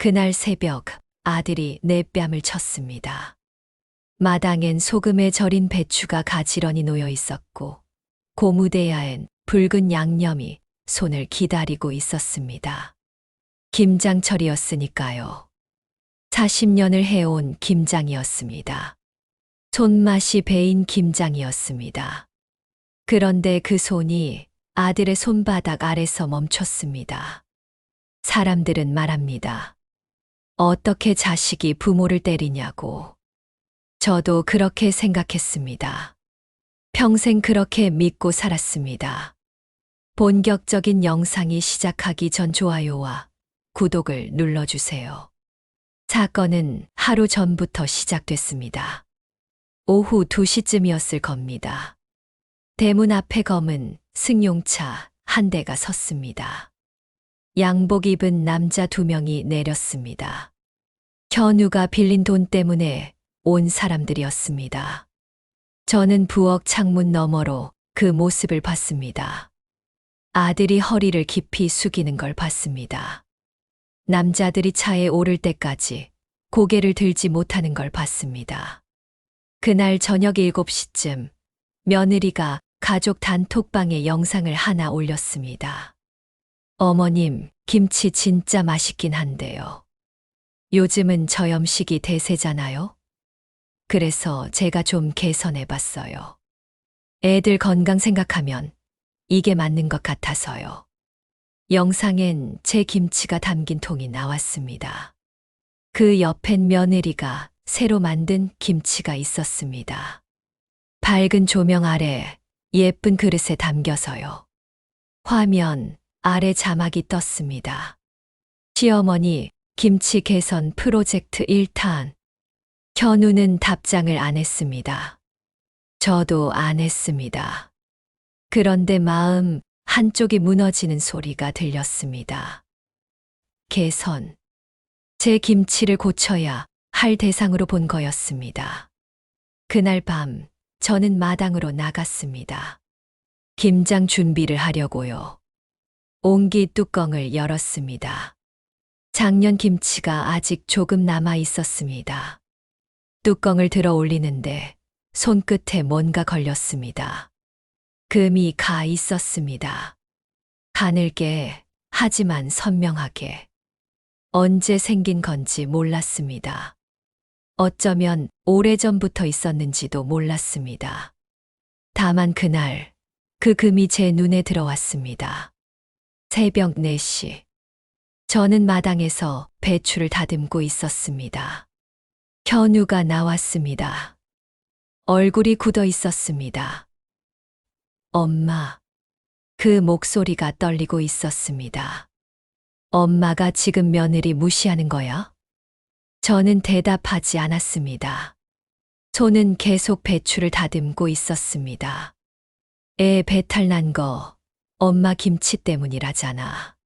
그날 새벽 아들이 내 뺨을 쳤습니다. 마당엔 소금에 절인 배추가 가지런히 놓여 있었고 고무대야엔 붉은 양념이 손을 기다리고 있었습니다. 김장철이었으니까요. 40년을 해온 김장이었습니다. 손맛이 배인 김장이었습니다. 그런데 그 손이 아들의 손바닥 아래서 멈췄습니다. 사람들은 말합니다. 어떻게 자식이 부모를 때리냐고. 저도 그렇게 생각했습니다. 평생 그렇게 믿고 살았습니다. 본격적인 영상이 시작하기 전 좋아요와 구독을 눌러주세요. 사건은 하루 전부터 시작됐습니다. 오후 2시쯤이었을 겁니다. 대문 앞에 검은 승용차 한 대가 섰습니다. 양복 입은 남자 2명이 내렸습니다. 현우가 빌린 돈 때문에 온 사람들이었습니다. 저는 부엌 창문 너머로 그 모습을 봤습니다. 아들이 허리를 깊이 숙이는 걸 봤습니다. 남자들이 차에 오를 때까지 고개를 들지 못하는 걸 봤습니다. 그날 저녁 7시쯤 며느리가 가족 단톡방에 영상을 하나 올렸습니다. 어머님, 김치 진짜 맛있긴 한데요. 요즘은 저염식이 대세잖아요? 그래서 제가 좀 개선해 봤어요. 애들 건강 생각하면 이게 맞는 것 같아서요. 영상엔 제 김치가 담긴 통이 나왔습니다. 그 옆엔 며느리가 새로 만든 김치가 있었습니다. 밝은 조명 아래 예쁜 그릇에 담겨서요. 화면 아래 자막이 떴습니다. 시어머니 김치 개선 프로젝트 1탄. 현우는 답장을 안 했습니다. 저도 안 했습니다. 그런데 마음 한쪽이 무너지는 소리가 들렸습니다. 개선. 제 김치를 고쳐야 할 대상으로 본 거였습니다. 그날 밤 저는 마당으로 나갔습니다. 김장 준비를 하려고요. 옹기 뚜껑을 열었습니다. 작년 김치가 아직 조금 남아 있었습니다. 뚜껑을 들어 올리는데 손끝에 뭔가 걸렸습니다. 금이 가 있었습니다. 가늘게 하지만 선명하게. 언제 생긴 건지 몰랐습니다. 어쩌면 오래전부터 있었는지도 몰랐습니다. 다만 그날 그 금이 제 눈에 들어왔습니다. 새벽 4시. 저는 마당에서 배추를 다듬고 있었습니다. 현우가 나왔습니다. 얼굴이 굳어 있었습니다. 엄마. 그 목소리가 떨리고 있었습니다. 엄마가 지금 며느리 무시하는 거야? 저는 대답하지 않았습니다. 손은 계속 배추를 다듬고 있었습니다. 애 배탈 난 거 엄마 김치 때문이라잖아.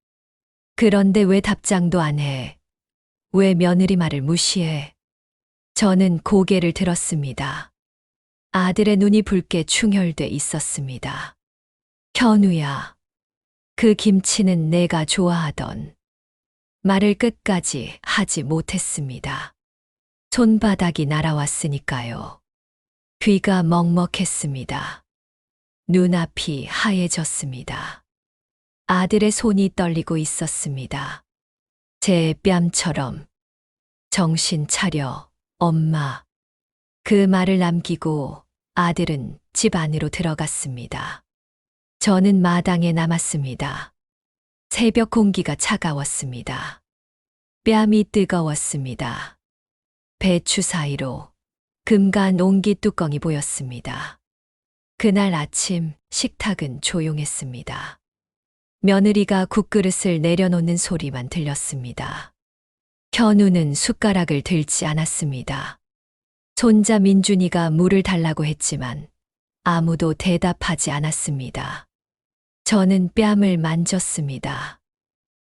그런데 왜 답장도 안 해? 왜 며느리 말을 무시해? 저는 고개를 들었습니다. 아들의 눈이 붉게 충혈돼 있었습니다. 현우야, 그 김치는 내가 좋아하던. 말을 끝까지 하지 못했습니다. 손바닥이 날아왔으니까요. 귀가 먹먹했습니다. 눈앞이 하얘졌습니다. 아들의 손이 떨리고 있었습니다. 제 뺨처럼. 정신 차려, 엄마. 그 말을 남기고 아들은 집 안으로 들어갔습니다. 저는 마당에 남았습니다. 새벽 공기가 차가웠습니다. 뺨이 뜨거웠습니다. 배추 사이로 금간 옹기 뚜껑이 보였습니다. 그날 아침 식탁은 조용했습니다. 며느리가 국그릇을 내려놓는 소리만 들렸습니다. 현우는 숟가락을 들지 않았습니다. 손자 민준이가 물을 달라고 했지만 아무도 대답하지 않았습니다. 저는 뺨을 만졌습니다.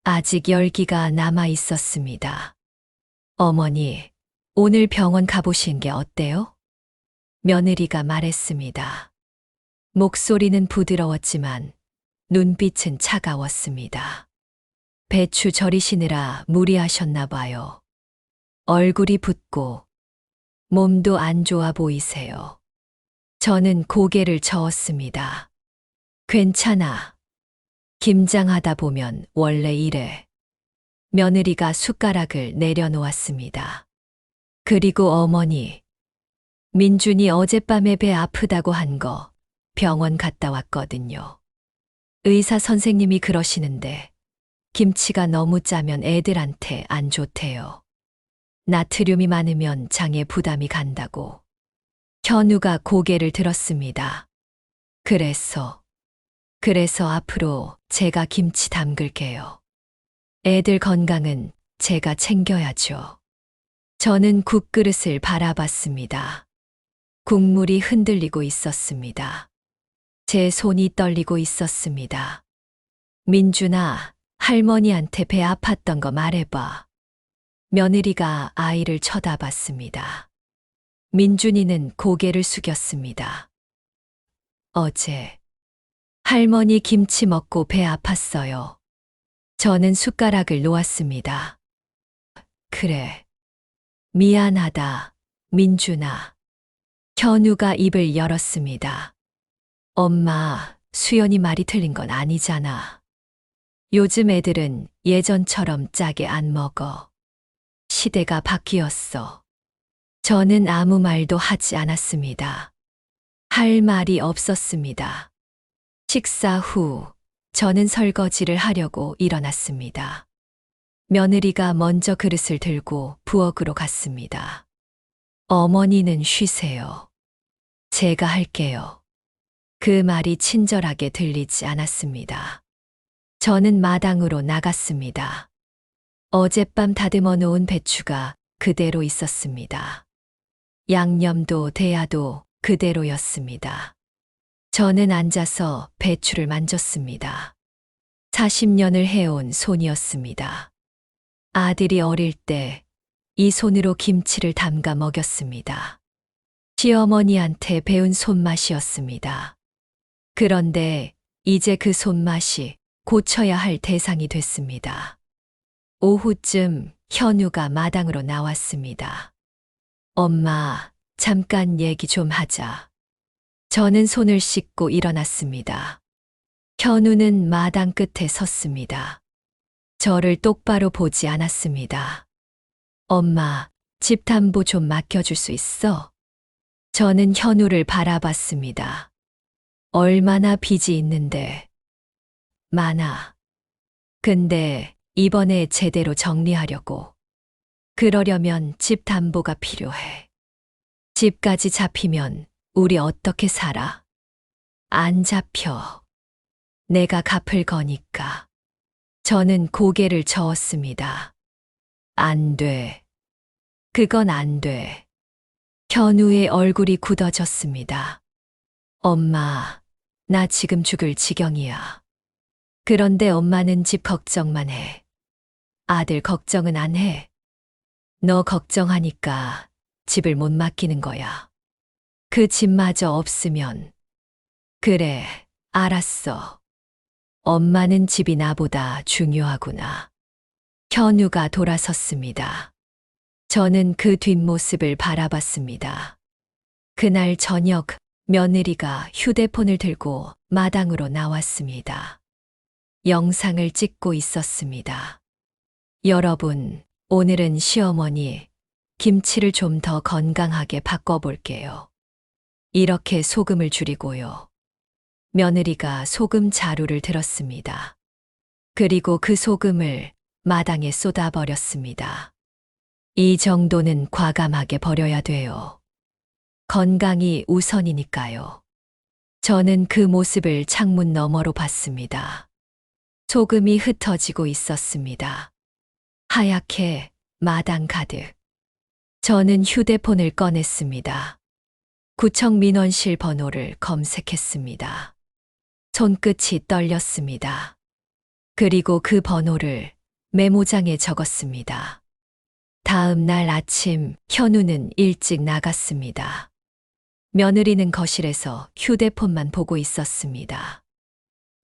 아직 열기가 남아 있었습니다. 어머니, 오늘 병원 가보신 게 어때요? 며느리가 말했습니다. 목소리는 부드러웠지만 눈빛은 차가웠습니다. 배추 절이시느라 무리하셨나 봐요. 얼굴이 붓고 몸도 안 좋아 보이세요. 저는 고개를 저었습니다. 괜찮아. 김장하다 보면 원래 이래. 며느리가 숟가락을 내려놓았습니다. 그리고 어머니, 민준이 어젯밤에 배 아프다고 한 거 병원 갔다 왔거든요. 의사 선생님이 그러시는데 김치가 너무 짜면 애들한테 안 좋대요. 나트륨이 많으면 장에 부담이 간다고. 현우가 고개를 들었습니다. 그래서 앞으로 제가 김치 담글게요. 애들 건강은 제가 챙겨야죠. 저는 국그릇을 바라봤습니다. 국물이 흔들리고 있었습니다. 제 손이 떨리고 있었습니다. 민준아, 할머니한테 배 아팠던 거 말해봐. 며느리가 아이를 쳐다봤습니다. 민준이는 고개를 숙였습니다. 어제 할머니 김치 먹고 배 아팠어요. 저는 숟가락을 놓았습니다. 그래. 미안하다, 민준아. 현우가 입을 열었습니다. 엄마, 수연이 말이 틀린 건 아니잖아. 요즘 애들은 예전처럼 짜게 안 먹어. 시대가 바뀌었어. 저는 아무 말도 하지 않았습니다. 할 말이 없었습니다. 식사 후 저는 설거지를 하려고 일어났습니다. 며느리가 먼저 그릇을 들고 부엌으로 갔습니다. 어머니는 쉬세요. 제가 할게요. 그 말이 친절하게 들리지 않았습니다. 저는 마당으로 나갔습니다. 어젯밤 다듬어 놓은 배추가 그대로 있었습니다. 양념도 대야도 그대로였습니다. 저는 앉아서 배추를 만졌습니다. 40년을 해온 손이었습니다. 아들이 어릴 때 이 손으로 김치를 담가 먹였습니다. 시어머니한테 배운 손맛이었습니다. 그런데 이제 그 손맛이 고쳐야 할 대상이 됐습니다. 오후쯤 현우가 마당으로 나왔습니다. 엄마, 잠깐 얘기 좀 하자. 저는 손을 씻고 일어났습니다. 현우는 마당 끝에 섰습니다. 저를 똑바로 보지 않았습니다. 엄마, 집 담보 좀 맡겨줄 수 있어? 저는 현우를 바라봤습니다. 얼마나 빚이 있는데. 많아. 근데 이번에 제대로 정리하려고. 그러려면 집 담보가 필요해. 집까지 잡히면 우리 어떻게 살아? 안 잡혀. 내가 갚을 거니까. 저는 고개를 저었습니다. 안 돼. 그건 안 돼. 현우의 얼굴이 굳어졌습니다. 엄마, 나 지금 죽을 지경이야. 그런데 엄마는 집 걱정만 해. 아들 걱정은 안 해. 너 걱정하니까 집을 못 맡기는 거야. 그 집마저 없으면. 그래, 알았어. 엄마는 집이 나보다 중요하구나. 현우가 돌아섰습니다. 저는 그 뒷모습을 바라봤습니다. 그날 저녁 며느리가 휴대폰을 들고 마당으로 나왔습니다. 영상을 찍고 있었습니다. 여러분, 오늘은 시어머니 김치를 좀 더 건강하게 바꿔볼게요. 이렇게 소금을 줄이고요. 며느리가 소금 자루를 들었습니다. 그리고 그 소금을 마당에 쏟아버렸습니다. 이 정도는 과감하게 버려야 돼요. 건강이 우선이니까요. 저는 그 모습을 창문 너머로 봤습니다. 소금이 흩어지고 있었습니다. 하얗게 마당 가득. 저는 휴대폰을 꺼냈습니다. 구청 민원실 번호를 검색했습니다. 손끝이 떨렸습니다. 그리고 그 번호를 메모장에 적었습니다. 다음 날 아침 현우는 일찍 나갔습니다. 며느리는 거실에서 휴대폰만 보고 있었습니다.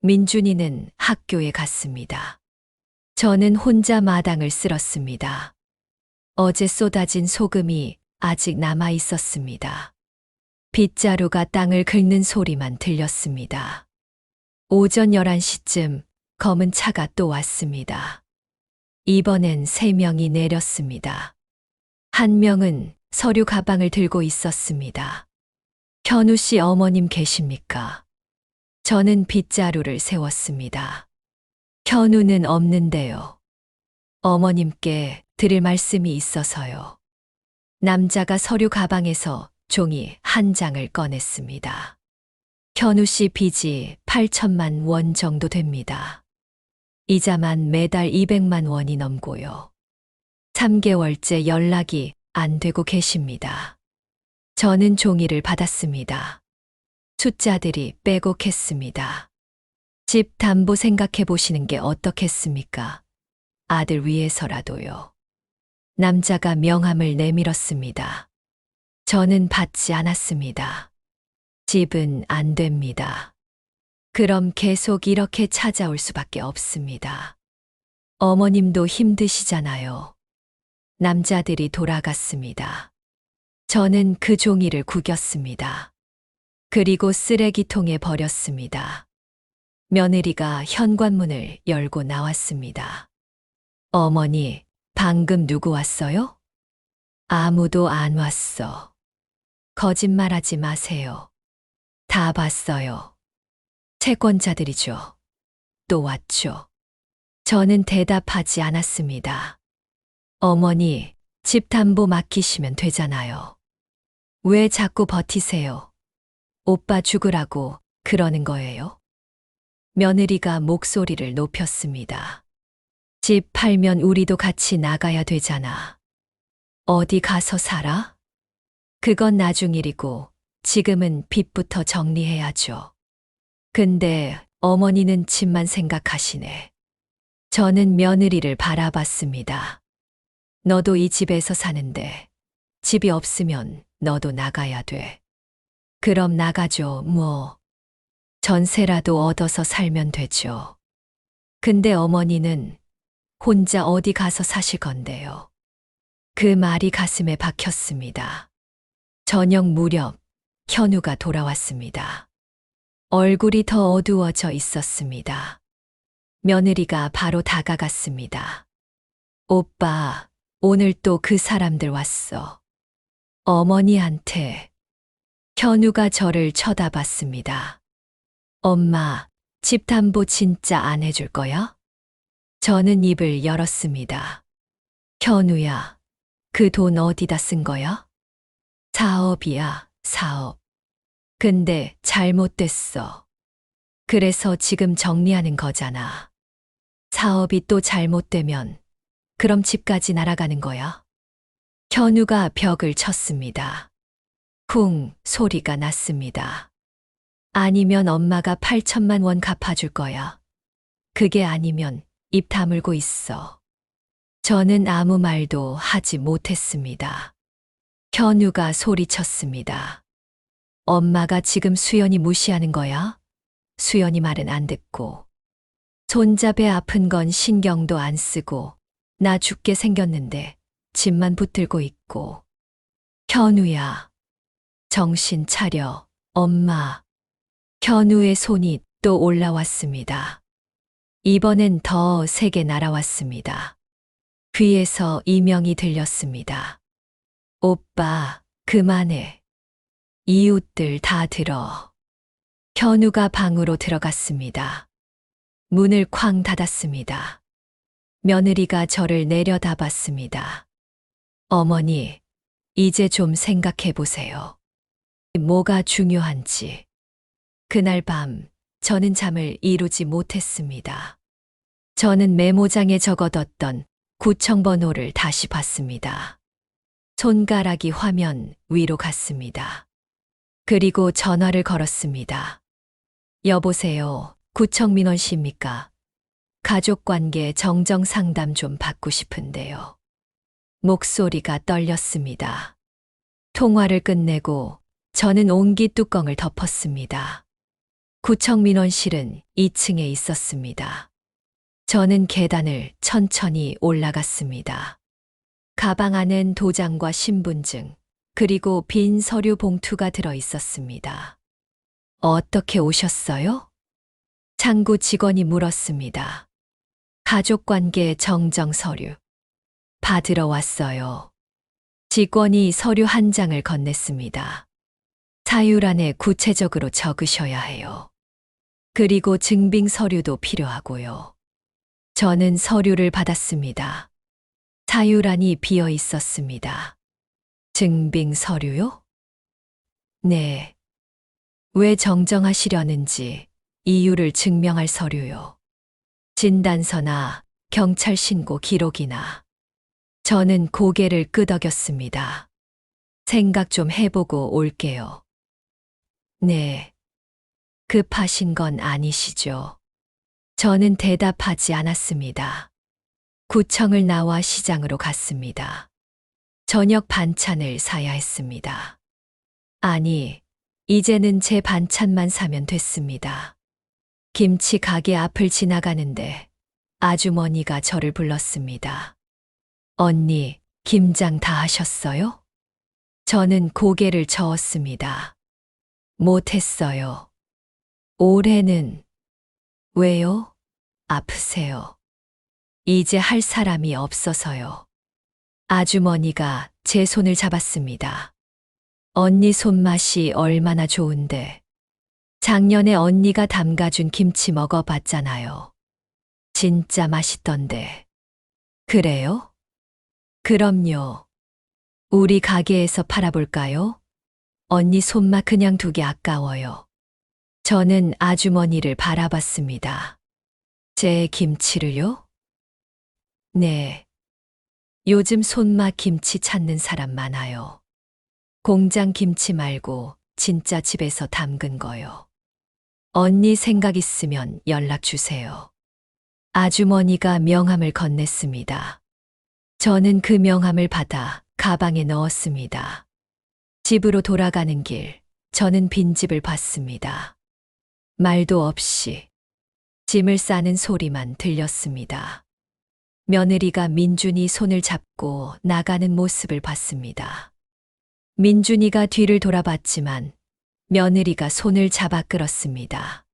민준이는 학교에 갔습니다. 저는 혼자 마당을 쓸었습니다. 어제 쏟아진 소금이 아직 남아 있었습니다. 빗자루가 땅을 긁는 소리만 들렸습니다. 오전 11시쯤 검은 차가 또 왔습니다. 이번엔 3명이 내렸습니다. 한 명은 서류 가방을 들고 있었습니다. 현우 씨 어머님 계십니까? 저는 빗자루를 세웠습니다. 현우는 없는데요. 어머님께 드릴 말씀이 있어서요. 남자가 서류 가방에서 종이 한 장을 꺼냈습니다. 현우 씨 빚이 8천만 원 정도 됩니다. 이자만 매달 200만 원이 넘고요. 3개월째 연락이 안 되고 계십니다. 저는 종이를 받았습니다. 숫자들이 빼곡했습니다. 집 담보 생각해 보시는 게 어떻겠습니까? 아들 위해서라도요. 남자가 명함을 내밀었습니다. 저는 받지 않았습니다. 집은 안 됩니다. 그럼 계속 이렇게 찾아올 수밖에 없습니다. 어머님도 힘드시잖아요. 남자들이 돌아갔습니다. 저는 그 종이를 구겼습니다. 그리고 쓰레기통에 버렸습니다. 며느리가 현관문을 열고 나왔습니다. 어머니, 방금 누구 왔어요? 아무도 안 왔어. 거짓말하지 마세요. 다 봤어요. 채권자들이죠. 또 왔죠. 저는 대답하지 않았습니다. 어머니, 집 담보 맡기시면 되잖아요. 왜 자꾸 버티세요? 오빠 죽으라고 그러는 거예요? 며느리가 목소리를 높였습니다. 집 팔면 우리도 같이 나가야 되잖아. 어디 가서 살아? 그건 나중 일이고 지금은 빚부터 정리해야죠. 근데 어머니는 집만 생각하시네. 저는 며느리를 바라봤습니다. 너도 이 집에서 사는데 집이 없으면 너도 나가야 돼. 그럼 나가죠, 뭐. 전세라도 얻어서 살면 되죠. 근데 어머니는 혼자 어디 가서 사실 건데요. 그 말이 가슴에 박혔습니다. 저녁 무렵 현우가 돌아왔습니다. 얼굴이 더 어두워져 있었습니다. 며느리가 바로 다가갔습니다. 오빠, 오늘 또 그 사람들 왔어. 어머니한테. 현우가 저를 쳐다봤습니다. 엄마, 집 담보 진짜 안 해줄 거야? 저는 입을 열었습니다. 현우야, 그 돈 어디다 쓴 거야? 사업이야, 사업. 근데 잘못됐어. 그래서 지금 정리하는 거잖아. 사업이 또 잘못되면 그럼 집까지 날아가는 거야? 현우가 벽을 쳤습니다. 쿵 소리가 났습니다. 아니면 엄마가 8천만 원 갚아줄 거야. 그게 아니면 입 다물고 있어. 저는 아무 말도 하지 못했습니다. 현우가 소리쳤습니다. 엄마가 지금 수연이 무시하는 거야? 수연이 말은 안 듣고. 손잡이 아픈 건 신경도 안 쓰고 나 죽게 생겼는데 집만 붙들고 있고. 현우야, 정신 차려, 엄마. 현우의 손이 또 올라왔습니다. 이번엔 더 세게 날아왔습니다. 귀에서 이명이 들렸습니다. 오빠, 그만해. 이웃들 다 들어. 현우가 방으로 들어갔습니다. 문을 쾅 닫았습니다. 며느리가 저를 내려다봤습니다. 어머니, 이제 좀 생각해 보세요. 뭐가 중요한지. 그날 밤 저는 잠을 이루지 못했습니다. 저는 메모장에 적어뒀던 구청 번호를 다시 봤습니다. 손가락이 화면 위로 갔습니다. 그리고 전화를 걸었습니다. 여보세요, 구청 민원 씨입니까? 가족관계 정정 상담 좀 받고 싶은데요. 목소리가 떨렸습니다. 통화를 끝내고 저는 온기 뚜껑을 덮었습니다. 구청 민원실은 2층에 있었습니다. 저는 계단을 천천히 올라갔습니다. 가방 안엔 도장과 신분증, 그리고 빈 서류 봉투가 들어 있었습니다. 어떻게 오셨어요? 창구 직원이 물었습니다. 가족관계 정정 서류. 받으러 왔어요. 직원이 서류 한 장을 건넸습니다. 사유란에 구체적으로 적으셔야 해요. 그리고 증빙 서류도 필요하고요. 저는 서류를 받았습니다. 사유란이 비어 있었습니다. 증빙 서류요? 네. 왜 정정하시려는지 이유를 증명할 서류요. 진단서나 경찰 신고 기록이나. 저는 고개를 끄덕였습니다. 생각 좀 해보고 올게요. 네. 급하신 건 아니시죠? 저는 대답하지 않았습니다. 구청을 나와 시장으로 갔습니다. 저녁 반찬을 사야 했습니다. 아니, 이제는 제 반찬만 사면 됐습니다. 김치 가게 앞을 지나가는데 아주머니가 저를 불렀습니다. 언니, 김장 다 하셨어요? 저는 고개를 저었습니다. 못했어요. 올해는. 왜요? 아프세요. 이제 할 사람이 없어서요. 아주머니가 제 손을 잡았습니다. 언니 손맛이 얼마나 좋은데. 작년에 언니가 담가준 김치 먹어봤잖아요. 진짜 맛있던데. 그래요? 그럼요. 우리 가게에서 팔아볼까요? 언니 손맛 그냥 두기 아까워요. 저는 아주머니를 바라봤습니다. 제 김치를요? 네. 요즘 손맛 김치 찾는 사람 많아요. 공장 김치 말고 진짜 집에서 담근 거요. 언니 생각 있으면 연락 주세요. 아주머니가 명함을 건넸습니다. 저는 그 명함을 받아 가방에 넣었습니다. 집으로 돌아가는 길, 저는 빈집을 봤습니다. 말도 없이 짐을 싸는 소리만 들렸습니다. 며느리가 민준이 손을 잡고 나가는 모습을 봤습니다. 민준이가 뒤를 돌아봤지만 며느리가 손을 잡아 끌었습니다.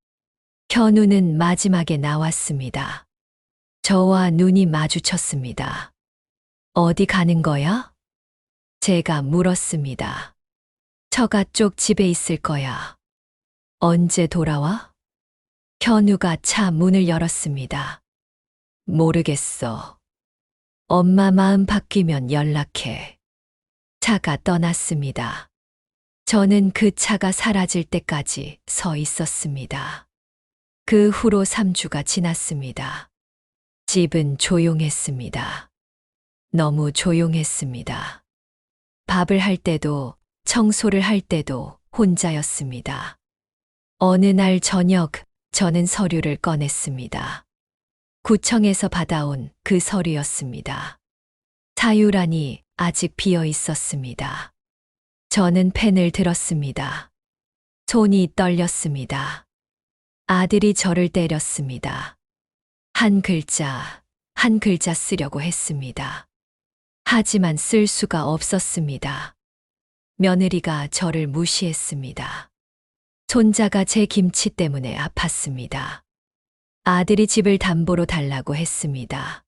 현우는 마지막에 나왔습니다. 저와 눈이 마주쳤습니다. 어디 가는 거야? 제가 물었습니다. 처가 쪽 집에 있을 거야. 언제 돌아와? 현우가 차 문을 열었습니다. 모르겠어. 엄마 마음 바뀌면 연락해. 차가 떠났습니다. 저는 그 차가 사라질 때까지 서 있었습니다. 그 후로 3주가 지났습니다. 집은 조용했습니다. 너무 조용했습니다. 밥을 할 때도 청소를 할 때도 혼자였습니다. 어느 날 저녁 저는 서류를 꺼냈습니다. 구청에서 받아온 그 서류였습니다. 사유란이 아직 비어 있었습니다. 저는 펜을 들었습니다. 손이 떨렸습니다. 아들이 저를 때렸습니다. 한 글자, 한 글자 쓰려고 했습니다. 하지만 쓸 수가 없었습니다. 며느리가 저를 무시했습니다. 손자가 제 김치 때문에 아팠습니다. 아들이 집을 담보로 달라고 했습니다.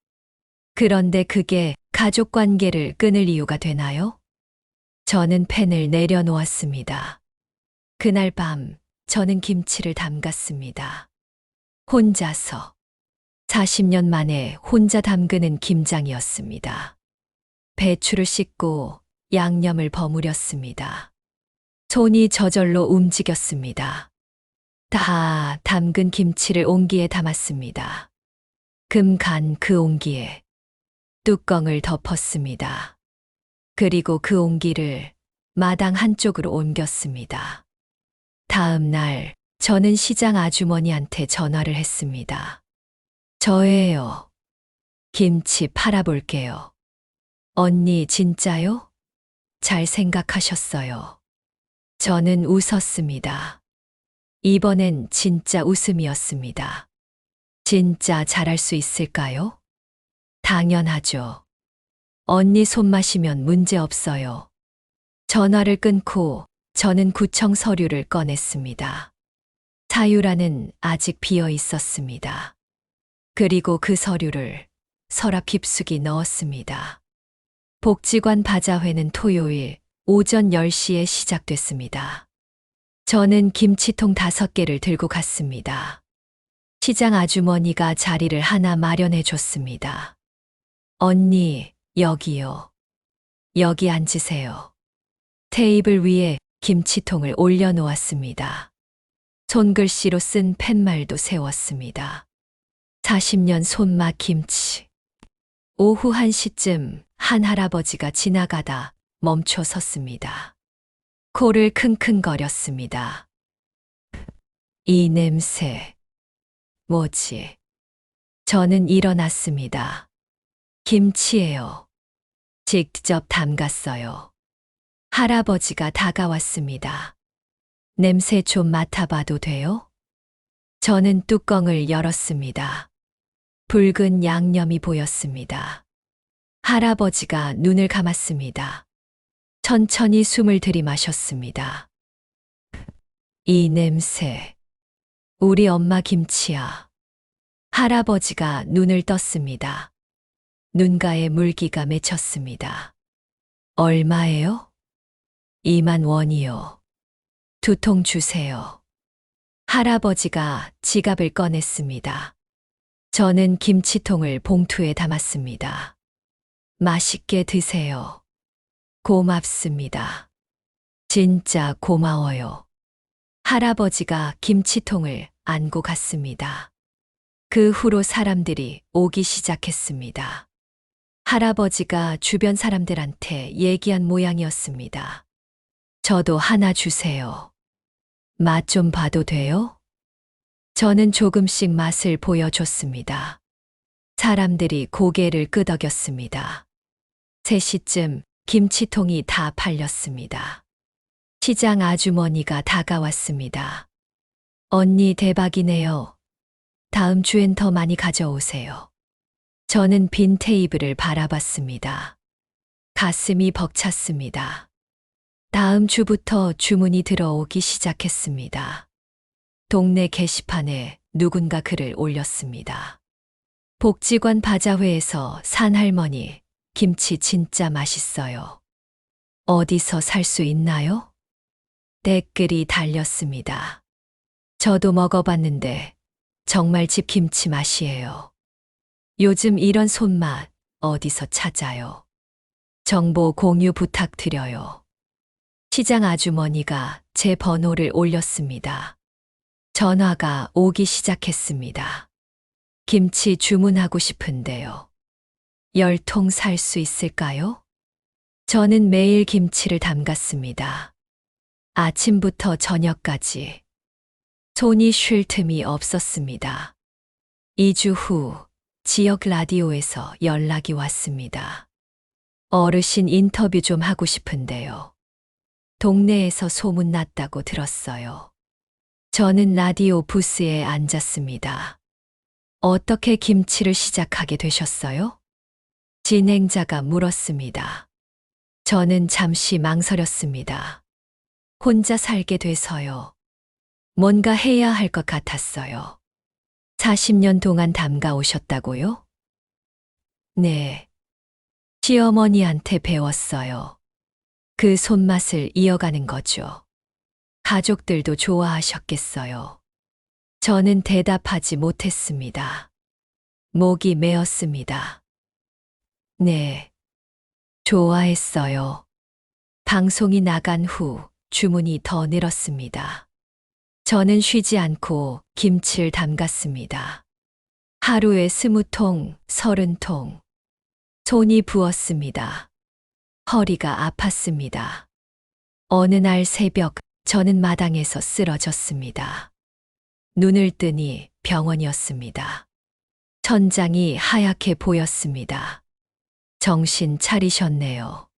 그런데 그게 가족 관계를 끊을 이유가 되나요? 저는 펜을 내려놓았습니다. 그날 밤 저는 김치를 담갔습니다. 혼자서. 40년 만에 혼자 담그는 김장이었습니다. 배추를 씻고 양념을 버무렸습니다. 손이 저절로 움직였습니다. 다 담근 김치를 옹기에 담았습니다. 금간 그 옹기에 뚜껑을 덮었습니다. 그리고 그 옹기를 마당 한쪽으로 옮겼습니다. 다음 날 저는 시장 아주머니한테 전화를 했습니다. 저예요. 김치 팔아볼게요. 언니 진짜요? 잘 생각하셨어요. 저는 웃었습니다. 이번엔 진짜 웃음이었습니다. 진짜 잘할 수 있을까요? 당연하죠. 언니 손마시면 문제 없어요. 전화를 끊고 저는 구청 서류를 꺼냈습니다. 사유라는 아직 비어 있었습니다. 그리고 그 서류를 서랍 깊숙이 넣었습니다. 복지관 바자회는 토요일 오전 10시에 시작됐습니다. 저는 김치통 5개를 들고 갔습니다. 시장 아주머니가 자리를 하나 마련해 줬습니다. 언니, 여기요. 여기 앉으세요. 테이블 위에 김치통을 올려놓았습니다. 손글씨로 쓴 팻말도 세웠습니다. 40년 손맛 김치. 오후 1시쯤 한 할아버지가 지나가다 멈춰 섰습니다. 코를 킁킁거렸습니다. 이 냄새. 뭐지? 저는 일어났습니다. 김치예요. 직접 담갔어요. 할아버지가 다가왔습니다. 냄새 좀 맡아봐도 돼요? 저는 뚜껑을 열었습니다. 붉은 양념이 보였습니다. 할아버지가 눈을 감았습니다. 천천히 숨을 들이마셨습니다. 이 냄새. 우리 엄마 김치야. 할아버지가 눈을 떴습니다. 눈가에 물기가 맺혔습니다. 얼마예요? 2만 원이요. 2통 주세요. 할아버지가 지갑을 꺼냈습니다. 저는 김치통을 봉투에 담았습니다. 맛있게 드세요. 고맙습니다. 진짜 고마워요. 할아버지가 김치통을 안고 갔습니다. 그 후로 사람들이 오기 시작했습니다. 할아버지가 주변 사람들한테 얘기한 모양이었습니다. 저도 하나 주세요. 맛 좀 봐도 돼요? 저는 조금씩 맛을 보여줬습니다. 사람들이 고개를 끄덕였습니다. 3시쯤 김치통이 다 팔렸습니다. 시장 아주머니가 다가왔습니다. 언니 대박이네요. 다음 주엔 더 많이 가져오세요. 저는 빈 테이블을 바라봤습니다. 가슴이 벅찼습니다. 다음 주부터 주문이 들어오기 시작했습니다. 동네 게시판에 누군가 글을 올렸습니다. 복지관 바자회에서 산 할머니, 김치 진짜 맛있어요. 어디서 살 수 있나요? 댓글이 달렸습니다. 저도 먹어봤는데 정말 집 김치 맛이에요. 요즘 이런 손맛 어디서 찾아요? 정보 공유 부탁드려요. 시장 아주머니가 제 번호를 올렸습니다. 전화가 오기 시작했습니다. 김치 주문하고 싶은데요. 10통 살 수 있을까요? 저는 매일 김치를 담갔습니다. 아침부터 저녁까지. 손이 쉴 틈이 없었습니다. 2주 후 지역 라디오에서 연락이 왔습니다. 어르신 인터뷰 좀 하고 싶은데요. 동네에서 소문났다고 들었어요. 저는 라디오 부스에 앉았습니다. 어떻게 김치를 시작하게 되셨어요? 진행자가 물었습니다. 저는 잠시 망설였습니다. 혼자 살게 돼서요. 뭔가 해야 할 것 같았어요. 40년 동안 담가 오셨다고요? 네. 시어머니한테 배웠어요. 그 손맛을 이어가는 거죠. 가족들도 좋아하셨겠어요. 저는 대답하지 못했습니다. 목이 메었습니다. 네. 좋아했어요. 방송이 나간 후 주문이 더 늘었습니다. 저는 쉬지 않고 김치를 담갔습니다. 하루에 20통, 30통. 손이 부었습니다. 허리가 아팠습니다. 어느 날 새벽 저는 마당에서 쓰러졌습니다. 눈을 뜨니 병원이었습니다. 천장이 하얗게 보였습니다. 정신 차리셨네요.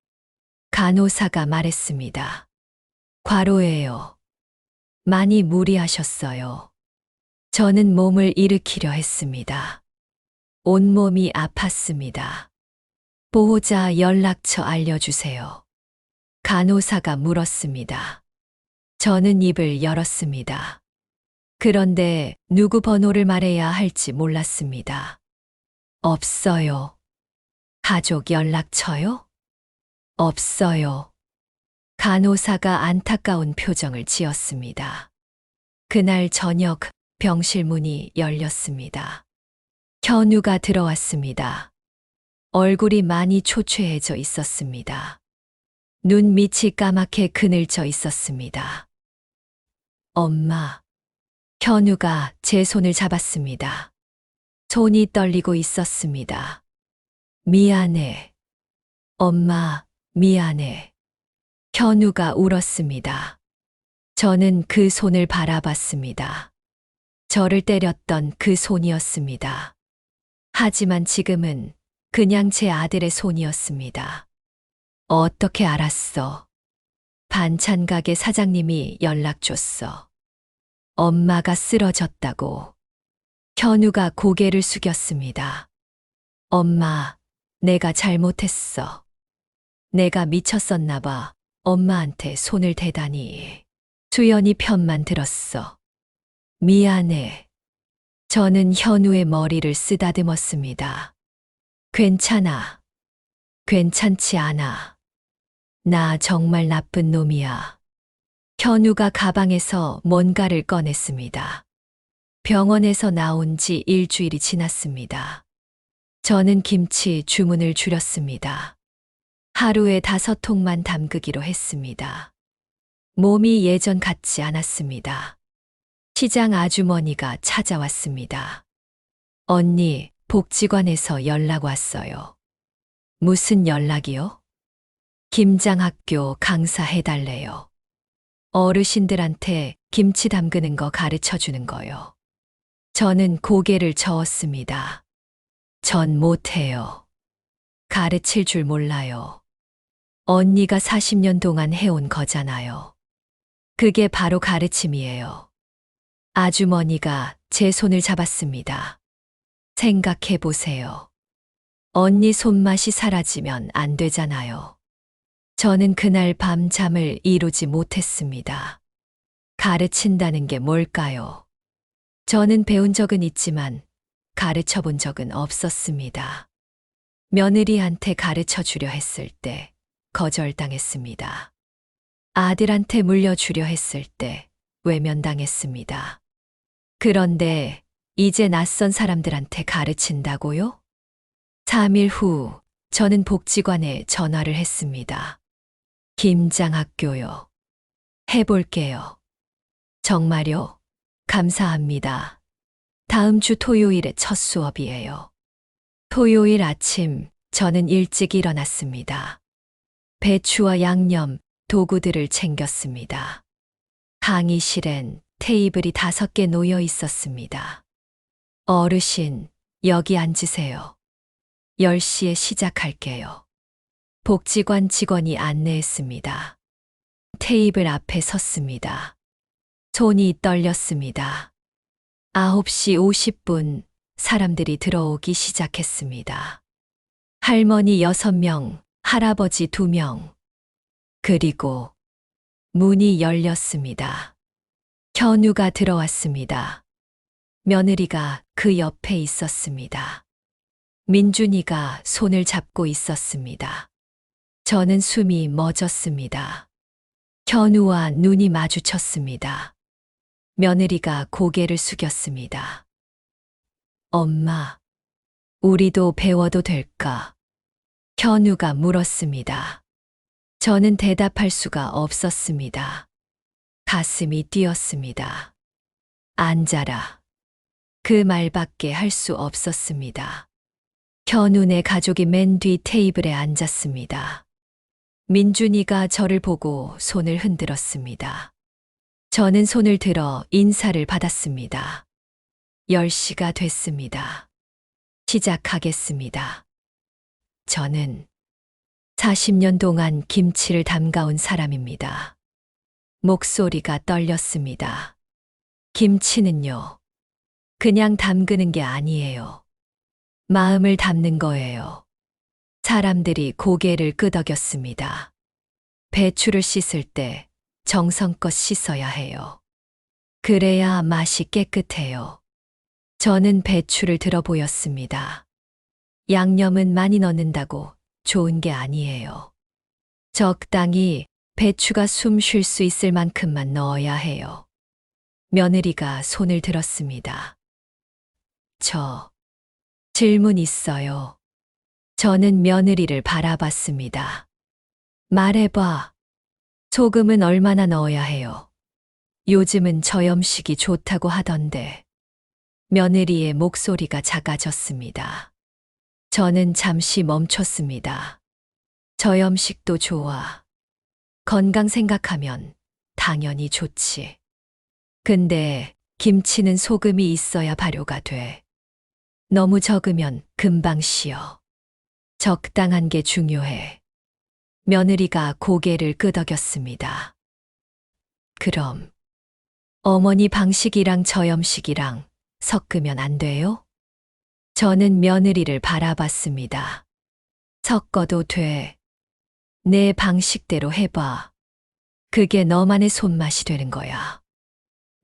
간호사가 말했습니다. 과로예요. 많이 무리하셨어요. 저는 몸을 일으키려 했습니다. 온몸이 아팠습니다. 보호자 연락처 알려주세요. 간호사가 물었습니다. 저는 입을 열었습니다. 그런데 누구 번호를 말해야 할지 몰랐습니다. 없어요. 가족 연락처요? 없어요. 간호사가 안타까운 표정을 지었습니다. 그날 저녁 병실 문이 열렸습니다. 현우가 들어왔습니다. 얼굴이 많이 초췌해져 있었습니다. 눈 밑이 까맣게 그늘져 있었습니다. 엄마. 현우가 제 손을 잡았습니다. 손이 떨리고 있었습니다. 미안해. 엄마, 미안해. 현우가 울었습니다. 저는 그 손을 바라봤습니다. 저를 때렸던 그 손이었습니다. 하지만 지금은 그냥 제 아들의 손이었습니다. 어떻게 알았어? 반찬 가게 사장님이 연락 줬어. 엄마가 쓰러졌다고. 현우가 고개를 숙였습니다. 엄마, 내가 잘못했어. 내가 미쳤었나 봐. 엄마한테 손을 대다니. 수연이 편만 들었어. 미안해. 저는 현우의 머리를 쓰다듬었습니다. 괜찮아. 괜찮지 않아. 나 정말 나쁜 놈이야. 현우가 가방에서 뭔가를 꺼냈습니다. 병원에서 나온 지 일주일이 지났습니다. 저는 김치 주문을 줄였습니다. 하루에 5통만 담그기로 했습니다. 몸이 예전 같지 않았습니다. 시장 아주머니가 찾아왔습니다. 언니, 복지관에서 연락 왔어요. 무슨 연락이요? 김장학교 강사 해달래요. 어르신들한테 김치 담그는 거 가르쳐 주는 거요. 저는 고개를 저었습니다. 전 못해요. 가르칠 줄 몰라요. 언니가 40년 동안 해온 거잖아요. 그게 바로 가르침이에요. 아주머니가 제 손을 잡았습니다. 생각해 보세요. 언니 손맛이 사라지면 안 되잖아요. 저는 그날 밤 잠을 이루지 못했습니다. 가르친다는 게 뭘까요? 저는 배운 적은 있지만 가르쳐 본 적은 없었습니다. 며느리한테 가르쳐 주려 했을 때 거절당했습니다. 아들한테 물려주려 했을 때 외면당했습니다. 그런데 이제 낯선 사람들한테 가르친다고요? 3일 후 저는 복지관에 전화를 했습니다. 김장학교요. 해볼게요. 정말요? 감사합니다. 다음 주 토요일에 첫 수업이에요. 토요일 아침 저는 일찍 일어났습니다. 배추와 양념, 도구들을 챙겼습니다. 강의실엔 테이블이 5개 놓여 있었습니다. 어르신, 여기 앉으세요. 10시에 시작할게요. 복지관 직원이 안내했습니다. 테이블 앞에 섰습니다. 손이 떨렸습니다. 9시 50분 사람들이 들어오기 시작했습니다. 할머니 6명, 할아버지 2명. 그리고 문이 열렸습니다. 현우가 들어왔습니다. 며느리가 그 옆에 있었습니다. 민준이가 손을 잡고 있었습니다. 저는 숨이 멎었습니다. 현우와 눈이 마주쳤습니다. 며느리가 고개를 숙였습니다. 엄마, 우리도 배워도 될까? 현우가 물었습니다. 저는 대답할 수가 없었습니다. 가슴이 뛰었습니다. 앉아라. 그 말밖에 할 수 없었습니다. 현우네 가족이 맨 뒤 테이블에 앉았습니다. 민준이가 저를 보고 손을 흔들었습니다. 저는 손을 들어 인사를 받았습니다. 10시가 됐습니다. 시작하겠습니다. 저는 40년 동안 김치를 담가온 사람입니다. 목소리가 떨렸습니다. 김치는요, 그냥 담그는 게 아니에요. 마음을 담는 거예요. 사람들이 고개를 끄덕였습니다. 배추를 씻을 때 정성껏 씻어야 해요. 그래야 맛이 깨끗해요. 저는 배추를 들어 보였습니다. 양념은 많이 넣는다고 좋은 게 아니에요. 적당히 배추가 숨 쉴 수 있을 만큼만 넣어야 해요. 며느리가 손을 들었습니다. 저 질문 있어요. 저는 며느리를 바라봤습니다. 말해봐. 소금은 얼마나 넣어야 해요? 요즘은 저염식이 좋다고 하던데. 며느리의 목소리가 작아졌습니다. 저는 잠시 멈췄습니다. 저염식도 좋아. 건강 생각하면 당연히 좋지. 근데 김치는 소금이 있어야 발효가 돼. 너무 적으면 금방 식어. 적당한 게 중요해. 며느리가 고개를 끄덕였습니다. 그럼 어머니 방식이랑 저염식이랑 섞으면 안 돼요? 저는 며느리를 바라봤습니다. 섞어도 돼. 내 방식대로 해봐. 그게 너만의 손맛이 되는 거야.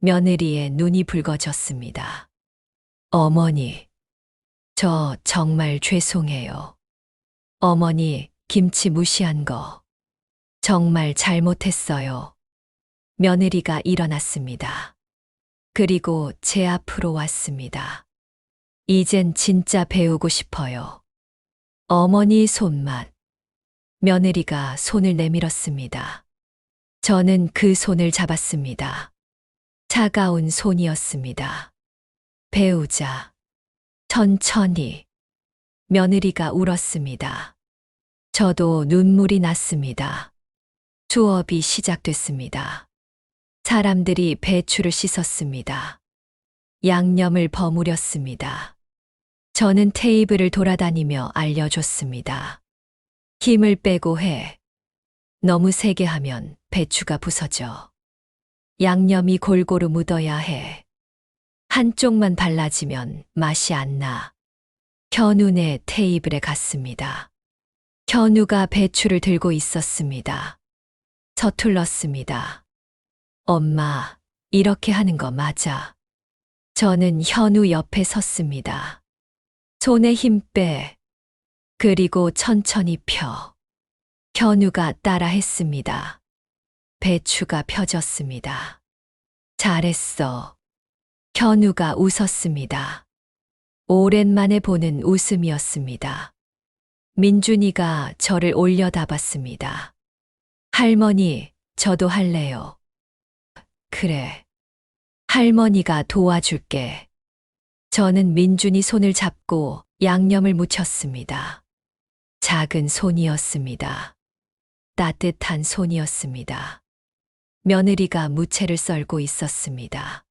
며느리의 눈이 붉어졌습니다. 어머니, 저 정말 죄송해요. 어머니, 김치 무시한 거 정말 잘못했어요. 며느리가 일어났습니다. 그리고 제 앞으로 왔습니다. 이젠 진짜 배우고 싶어요. 어머니 손맛. 며느리가 손을 내밀었습니다. 저는 그 손을 잡았습니다. 차가운 손이었습니다. 배우자. 천천히. 며느리가 울었습니다. 저도 눈물이 났습니다. 수업이 시작됐습니다. 사람들이 배추를 씻었습니다. 양념을 버무렸습니다. 저는 테이블을 돌아다니며 알려줬습니다. 힘을 빼고 해. 너무 세게 하면 배추가 부서져. 양념이 골고루 묻어야 해. 한쪽만 발라지면 맛이 안 나. 현우네 테이블에 갔습니다. 현우가 배추를 들고 있었습니다. 서툴렀습니다. 엄마, 이렇게 하는 거 맞아. 저는 현우 옆에 섰습니다. 손에 힘 빼. 그리고 천천히 펴. 현우가 따라 했습니다. 배추가 펴졌습니다. 잘했어. 현우가 웃었습니다. 오랜만에 보는 웃음이었습니다. 민준이가 저를 올려다봤습니다. 할머니, 저도 할래요. 그래. 할머니가 도와줄게. 저는 민준이 손을 잡고 양념을 묻혔습니다. 작은 손이었습니다. 따뜻한 손이었습니다. 며느리가 무채를 썰고 있었습니다.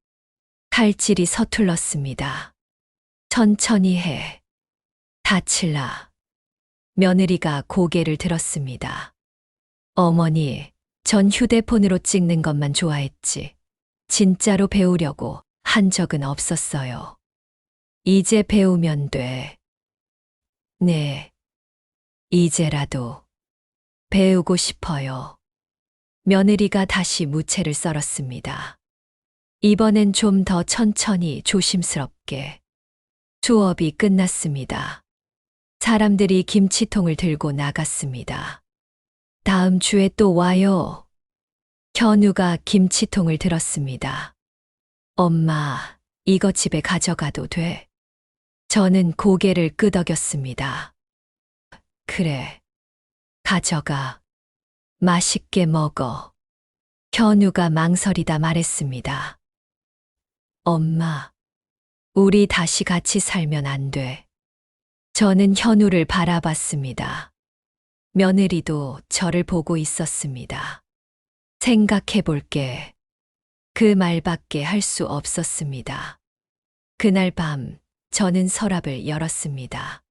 칼질이 서툴렀습니다. 천천히 해. 다칠라. 며느리가 고개를 들었습니다. 어머니, 전 휴대폰으로 찍는 것만 좋아했지. 진짜로 배우려고 한 적은 없었어요. 이제 배우면 돼. 네. 이제라도 배우고 싶어요. 며느리가 다시 무채를 썰었습니다. 이번엔 좀 더 천천히 조심스럽게. 수업이 끝났습니다. 사람들이 김치통을 들고 나갔습니다. 다음 주에 또 와요. 현우가 김치통을 들었습니다. 엄마, 이거 집에 가져가도 돼? 저는 고개를 끄덕였습니다. 그래. 가져가. 맛있게 먹어. 현우가 망설이다 말했습니다. 엄마, 우리 다시 같이 살면 안 돼. 저는 현우를 바라봤습니다. 며느리도 저를 보고 있었습니다. 생각해 볼게. 그 말밖에 할 수 없었습니다. 그날 밤, 저는 서랍을 열었습니다.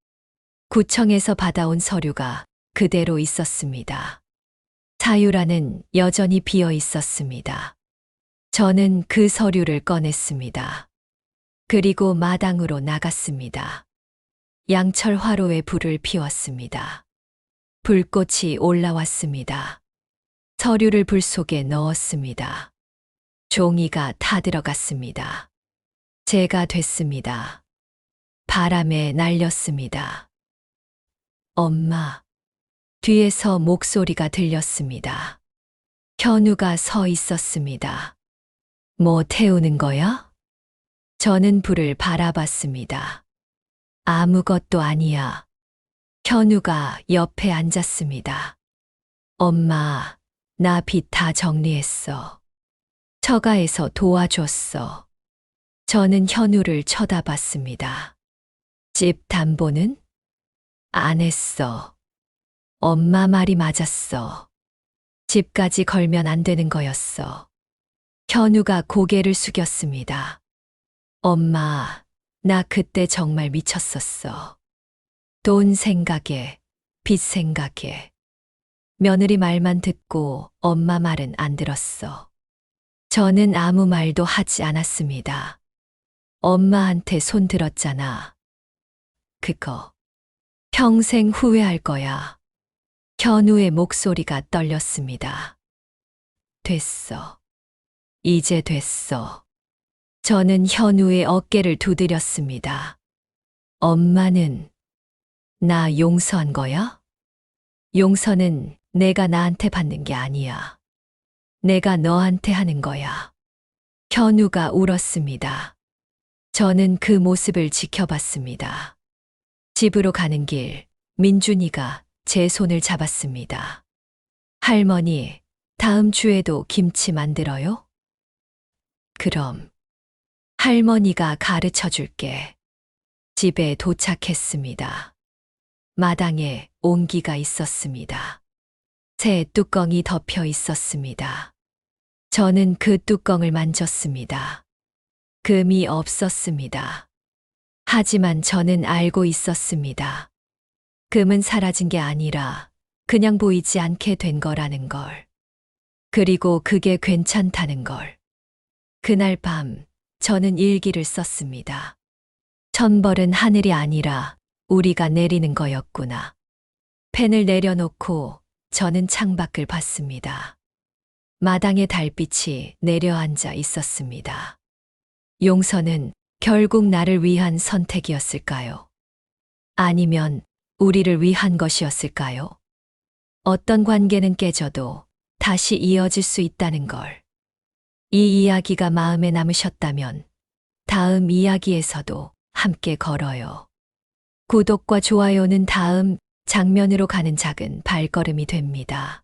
구청에서 받아온 서류가 그대로 있었습니다. 사유란은 여전히 비어 있었습니다. 저는 그 서류를 꺼냈습니다. 그리고 마당으로 나갔습니다. 양철 화로에 불을 피웠습니다. 불꽃이 올라왔습니다. 서류를 불 속에 넣었습니다. 종이가 타들어갔습니다. 제가 됐습니다. 바람에 날렸습니다. 엄마. 뒤에서 목소리가 들렸습니다. 현우가 서 있었습니다. 뭐 태우는 거야? 저는 불을 바라봤습니다. 아무것도 아니야. 현우가 옆에 앉았습니다. 엄마, 나 빚 다 정리했어. 처가에서 도와줬어. 저는 현우를 쳐다봤습니다. 집 담보는? 안 했어. 엄마 말이 맞았어. 집까지 걸면 안 되는 거였어. 현우가 고개를 숙였습니다. 엄마, 나 그때 정말 미쳤었어. 돈 생각에, 빚 생각에. 며느리 말만 듣고 엄마 말은 안 들었어. 저는 아무 말도 하지 않았습니다. 엄마한테 손 들었잖아. 그거 평생 후회할 거야. 현우의 목소리가 떨렸습니다. 됐어. 이제 됐어. 저는 현우의 어깨를 두드렸습니다. 엄마는 나 용서한 거야? 용서는 내가 나한테 받는 게 아니야. 내가 너한테 하는 거야. 현우가 울었습니다. 저는 그 모습을 지켜봤습니다. 집으로 가는 길, 민준이가 제 손을 잡았습니다. 할머니, 다음 주에도 김치 만들어요? 그럼. 할머니가 가르쳐 줄게. 집에 도착했습니다. 마당에 온기가 있었습니다. 새 뚜껑이 덮여 있었습니다. 저는 그 뚜껑을 만졌습니다. 금이 없었습니다. 하지만 저는 알고 있었습니다. 금은 사라진 게 아니라 그냥 보이지 않게 된 거라는 걸. 그리고 그게 괜찮다는 걸. 그날 밤 저는 일기를 썼습니다. 천벌은 하늘이 아니라 우리가 내리는 거였구나. 펜을 내려놓고 저는 창밖을 봤습니다. 마당에 달빛이 내려앉아 있었습니다. 용서는 결국 나를 위한 선택이었을까요? 아니면 우리를 위한 것이었을까요? 어떤 관계는 깨져도 다시 이어질 수 있다는 걸. 이 이야기가 마음에 남으셨다면 다음 이야기에서도 함께 걸어요. 구독과 좋아요는 다음 장면으로 가는 작은 발걸음이 됩니다.